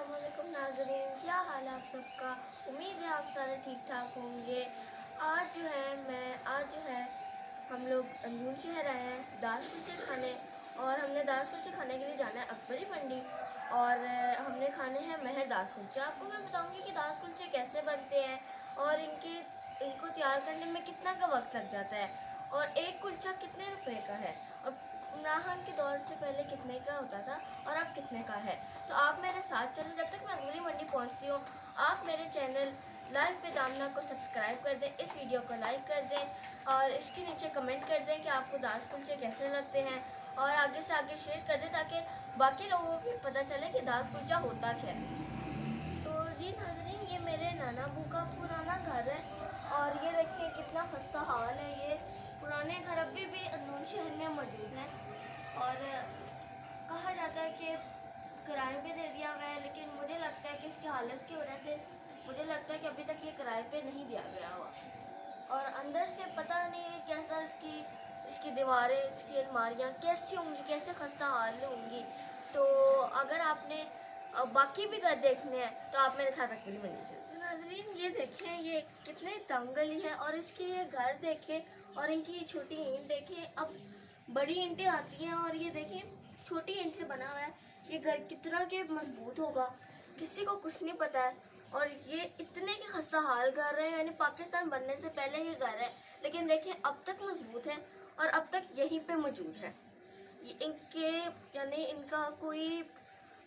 अस्सलामुअलैकुम नाज़रीन, क्या हाल है आप सबका। उम्मीद है आप सारे ठीक ठाक होंगे। आज जो है हम लोग अंजुम शहर आए हैं दास कुल्चे खाने। और हमने दास कुल्चे खाने के लिए जाना है अकबरी मंडी। और हमने खाने हैं महर दास कुल्चे। आपको मैं बताऊंगी कि दास कुल्चे कैसे बनते हैं और इनको तैयार करने में कितना का वक्त लग जाता है और एक कुल्चा कितने रुपए का है और इमरान खान के दौर से पहले कितने का होता था और अब कितने का है। तो आप मेरे साथ चलें जब तक मैं अकबरी मंडी पहुंचती हूँ। आप मेरे चैनल लाइफ विद आमना को सब्सक्राइब कर दें, इस वीडियो को लाइक कर दें और इसके नीचे कमेंट कर दें कि आपको दास कुल्चे कैसे लगते हैं और आगे से आगे शेयर कर दें ताकि बाकी लोगों को पता चले कि दास कुल्चा होता क्या है। तो जी नाज़रीन, ये मेरे नाना बू का पुराना घर है और ये देखिए कितना खस्ता हाल है। ये पुराने घर अभी भी अंदून शहर में मौजूद हैं और कहा जाता है कि किराए पे दे दिया हुआ है, लेकिन मुझे लगता है कि इसकी हालत की वजह से मुझे लगता है कि अभी तक ये किराए पे नहीं दिया गया हुआ। और अंदर से पता नहीं है कैसा इसकी इसकी दीवारें, इसकी अलमारियाँ कैसी होंगी, कैसे खस्ता हाल में होंगी। तो अगर आपने बाकी भी घर देखने हैं तो आप मेरे साथ अकेले बन लीजिए। तो नाज़रीन, ये देखें ये कितने तंग गली है और इसके ये घर देखें और इनकी ये छोटी ईंट देखें। अब बड़ी ईंटें आती हैं और ये देखें छोटी ईंट से बना हुआ है। ये घर कितना के मजबूत होगा किसी को कुछ नहीं पता है। और ये इतने के खस्ता हाल कर रहे हैं, यानी पाकिस्तान बनने से पहले ये घर है, लेकिन देखें अब तक मजबूत है और अब तक यहीं पे मौजूद है। ये इनके यानी इनका कोई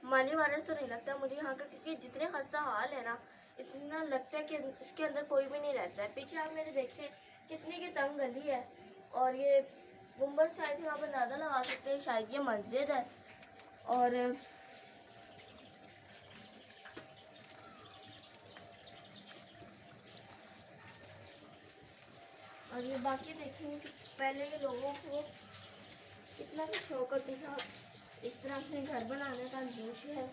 माली वारिस तो नहीं लगता मुझे यहाँ का, क्योंकि जितने खस्ता हाल है ना इतना लगता है कि इसके अंदर कोई भी नहीं रहता है। पीछे आप मेरे देखें कितनी की तंग गली है और ये गुम्बद से आए थे, वहाँ पर अंदाज़ा लगा सकते हैं शायद ये मस्जिद है। और ये बाकी देखेंगे कि पहले के लोगों को कितना भी शौक होता था इस तरह से घर बनाने का। अंदूर है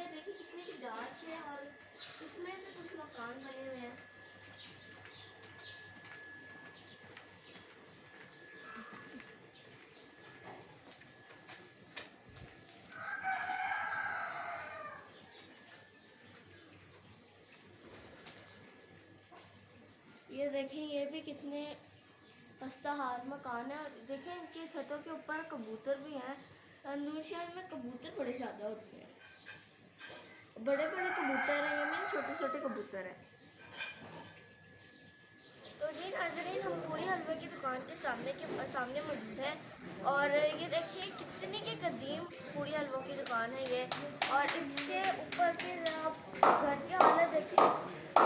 देखिए कितनी डार्क है और इसमें भी कुछ मकान बने हुए हैं। ये देखें ये भी कितने खस्ता हाल मकान है। देखें इनकी छतों के ऊपर कबूतर भी हैं। अंदूर शहर में कबूतर बड़े ज़्यादा होते हैं, बड़े बड़े कबूतर हैं, ये नहीं छोटे छोटे कबूतर हैं। तो जी नाज़रीन, हम पूरी हलवे की दुकान के सामने मौजूद हैं और ये देखिए कितनी की कदीम पूरी हलवों की दुकान है ये। और इसके ऊपर फिर आप घर की हालत देखिए तो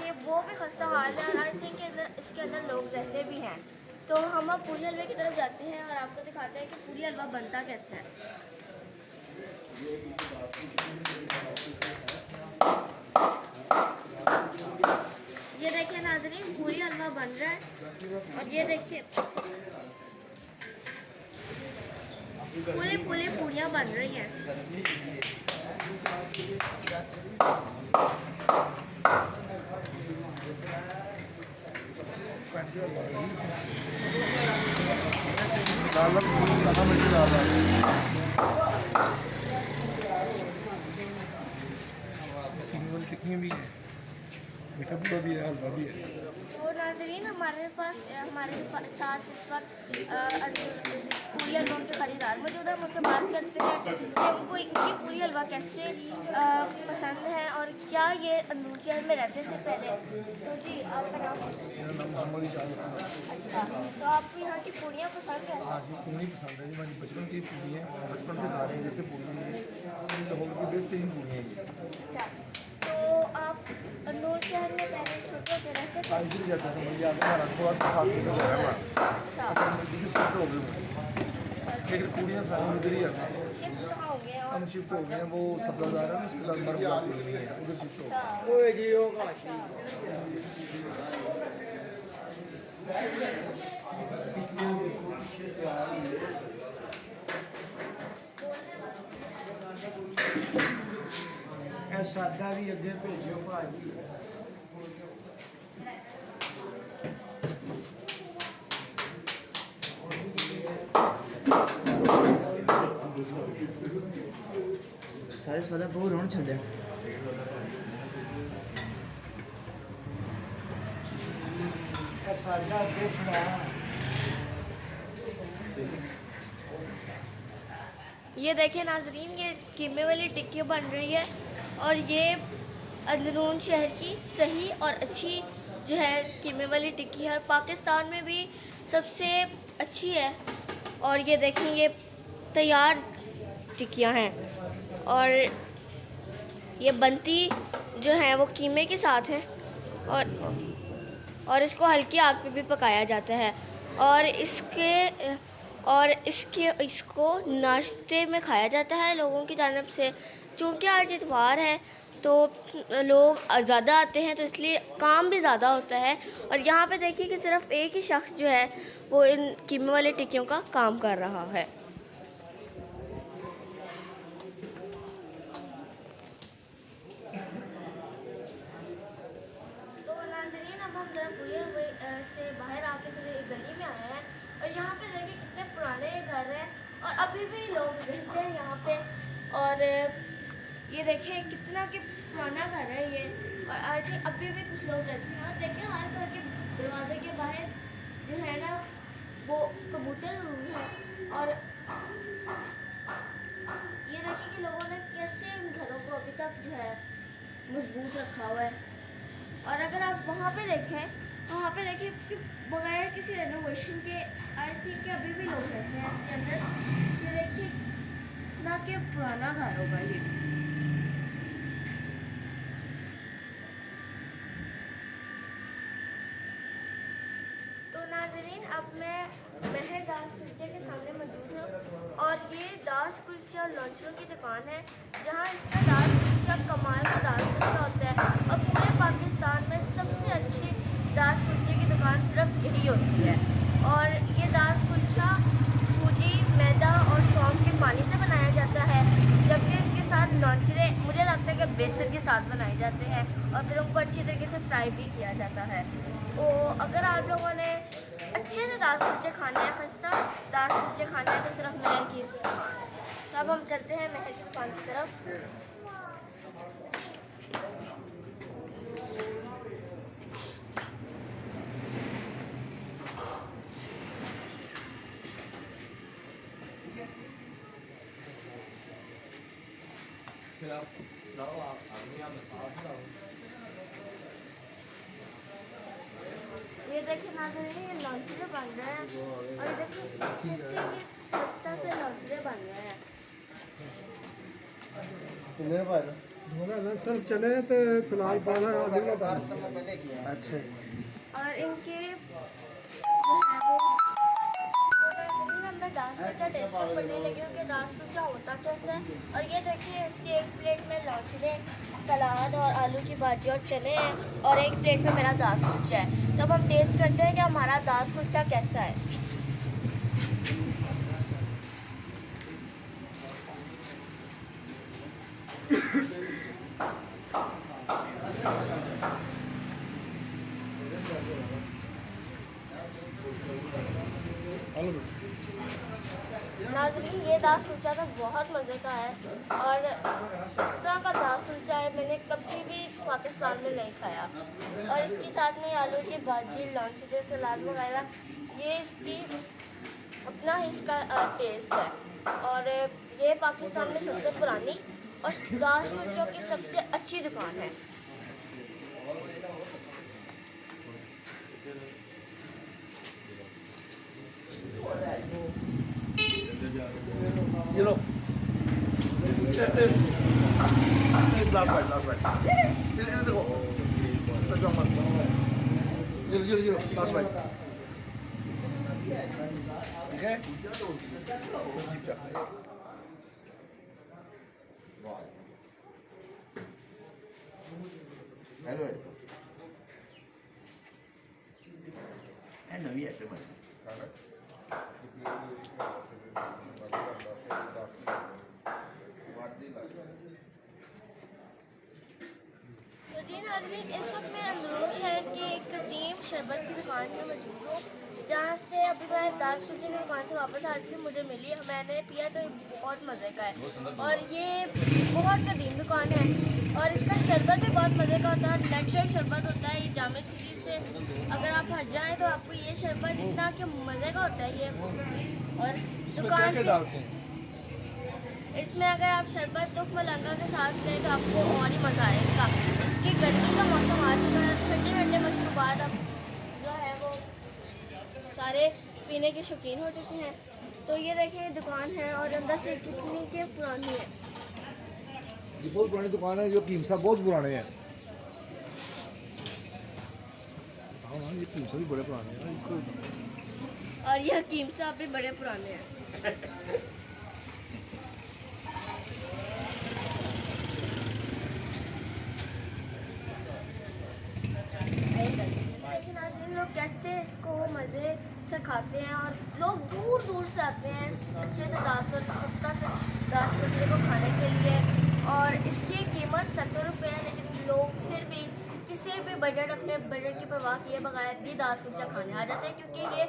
ये वो भी खस्ता हाल है और आई थिंक इसके अंदर लोग रहते भी हैं। तो हम अब पूरी हलवे की तरफ जाते हैं और आपको दिखाते हैं कि पूरी हलवा बनता कैसे है। ये देखिए नाज़रीन, पूरी हलवा बन रहा है और ये देखिए फूले फूले पूरियाँ बन रही हैं। कितनी भी है, मीठा पूरा भी है, हलवा भी है। तो नाज़रीन, हमारे साथ इस वक्त पूरी हलवा के खरीदार मौजूद है। मुझसे बात करते हैं कि उनको इनकी पूरी हलवा कैसे पसंद है और क्या ये अंदूर शहर में रहते थे पहले। तो जी आपका नाम? मेरा नाम मोहम्मद इजाज़ हसन है। अच्छा, तो आपको यहाँ की पूरियाँ पसंद है? हाँ जी, पूरी पसंद है जी, हमारी बचपन की पूरी है, बचपन से खा रहे हैं जैसे पूरी लाहौर की बेहतरीन पूरी है ये। अच्छा, तो आप अंदूर शहर में पहले छोटे होते रहते थे? आज भी जाता है मुझे याद है, हमारा थोड़ा सा खास निकल रहा है हमारा। अच्छा अच्छा, मुझे शिफ्ट हो गई, लेकिन पूरियाँ खाने इधर ही आते हैं। शिफ्ट कहाँ हो गए हम और शिफ्ट हो गए हैं, वो सब्जादार है ना, उसके साथ हमारी बात नहीं है, उधर शिफ्ट हो गए। अच्छा सादा भी अगे भेजो भाजी। सारे सादा बहुत होने छड़े सादा अगे खड़ा। ये देखिए नाजरीन, ये कीमे वाली टिक्की बन रही है और ये अंदरून शहर की सही और अच्छी जो है कीमे वाली टिक्की है, पाकिस्तान में भी सबसे अच्छी है। और ये देखें, ये तैयार टिक्कियां हैं और ये बनती जो है वो कीमे के साथ है और इसको हल्की आग पे भी पकाया जाता है और इसको नाश्ते में खाया जाता है लोगों की जानब से। चूँकि आज इतवार है तो लोग ज़्यादा आते हैं, तो इसलिए काम भी ज़्यादा होता है। और यहाँ पे देखिए कि सिर्फ एक ही शख्स जो है वो इन कीमे वाले टिक्कियों का काम कर रहा है। तो नाज़रीन, अब हम जरा बुरे से बाहर आके थोड़ी एक गली में आए हैं और यहाँ पे देखिए कितने पुराने घर हैं और अभी भी लोग रहते हैं यहाँ पे। और ये देखिए कितना कि पुराना घर है ये, और आज अभी भी कुछ लोग रहते हैं। और देखिए हर घर के दरवाजे के बाहर जो है ना वो कबूतर ज़रूर है। और ये देखिए कि लोगों ने कैसे इन घरों को अभी तक जो है मजबूत रखा हुआ है। और अगर आप वहाँ पे देखें तो वहाँ पे देखिए कि बगैर किसी रेनोवेशन के आई थिंक कि अभी भी लोग रहते हैं इसके अंदर। ये देखिए ना कि पुराना घर होगा ये। तो नाज़रीन, अब मैं महर दास कुल्चे के सामने मौजूद हूँ और ये दास कुल्चे और लॉन्चरों की दुकान है जहाँ इसका दास कुल्चा कमाल का दास कुल्चा होता है। और पूरे पाकिस्तान में सबसे अच्छी दास कुल्चे की दुकान सिर्फ यही होती है। और ये दास कुल्चा सूजी, मैदा और सौंफ के पानी से बनाया जाता है, जबकि इसके साथ लॉन्चरे मुझे लगता है कि बेसन के साथ बनाए जाते हैं और फिर उनको अच्छी तरीके से फ्राई भी किया जाता है। तो अगर आप लोगों ने अच्छे से दास कुल्चे खाने हैं, खस्ता दास कुल्चे खाने हैं, तो सिर्फ महर की। तो अब हम चलते हैं महर की दुकान की तरफ। ये देखिए नाज़रीन, ये लॉन्चरे बन रहे हैं और ये देखिए कैसे ये खस्ता से लॉन्चरे बन रहे हैं। सर चले तो फिलहाल पाना अच्छा। और इनके जो है वो मैं दास कुल्चा टेस्ट करने लगी हूँ कि दास कुल्चा होता कैसे है। और ये देखिए इसकी एक प्लेट में लौचने, सलाद और आलू की भाजी और चने हैं और एक प्लेट में मेरा दास कुल्चा है। तो अब हम टेस्ट करते हैं कि हमारा दास कुल्चा कैसा है। नाज़रीन, ये दास कुल्चा तो बहुत मज़े का है और इस तरह का दास कुल्चा है मैंने कभी भी पाकिस्तान में नहीं खाया। और इसके साथ में आलू की भाजी, लॉन्चरे, सलाद वगैरह, ये इसकी अपना ही इसका टेस्ट है। और ये पाकिस्तान में सबसे पुरानी और दास कुल्चों की सबसे अच्छी दुकान है। ये लो, लास्ट बाइट ये देखो, ये लास्ट बाइट, ठीक है। हेलो नवी आइटम है तो जी नाज़रीन, इस वक्त मैं अंदरून शहर के एक कदीम शरबत की दुकान में मौजूद हूँ, जहाँ से अभी मैं दास कुल्चे की दुकान से वापस आ रही थी। मुझे मिली, मैंने पिया तो ये बहुत मज़े का है और ये बहुत कदीम दुकान है और इसका शरबत भी बहुत मज़े का होता है। नेचुरल शरबत होता है। ये जामा मस्जिद से अगर आप हट जाएँ तो आपको ये शरबत इतना कि मज़े का होता है ये। और दुकान क्या पे डालते हैं? इसमें अगर आप शरबत तो मलंगा के साथ लें तो आपको और ही मज़ा आए इसका, क्योंकि गर्मी का मौसम आ चुका है। ठंडे ठंडे मशरूबात अब जो है वो सारे पीने के शौकीन हो चुके हैं। तो ये देखें दुकान है और अंदर से कितनी के पुरानी है। ये बहुत पुरानी दुकान है, जो कीम साहब बहुत पुराने हैं। हाँ हाँ, ये कीम साहब भी बड़े पुराने हैं इसको। और ये हकीम साहब भी बड़े पुराने हैं। लेकिन आज इन लोग कैसे इसको मज़े से खाते हैं और लोग दूर दूर से आते हैं इस अच्छे से दास और सस्ता से दास कुल्चे को खाने के लिए। और इसकी कीमत 70 रुपये है, लेकिन लोग फिर भी किसी भी बजट अपने बजट की परवाह किए बगैर ये दास कुल्चा खाने आ जाते हैं, क्योंकि ये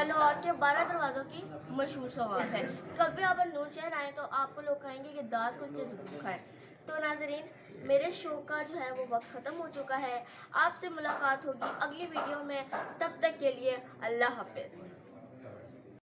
लाहौर के 12 दरवाज़ों की मशहूर सौगात है। कभी आप अंदरून शहर आएँ तो आपको लोग कहेंगे कि दास कुल्चे ज़रूर खाएँ। तो नाज़रीन, मेरे शो का जो है वो वक्त ख़त्म हो चुका है। आपसे मुलाकात होगी अगली वीडियो में, तब तक के लिए अल्लाह हाफ़िज़।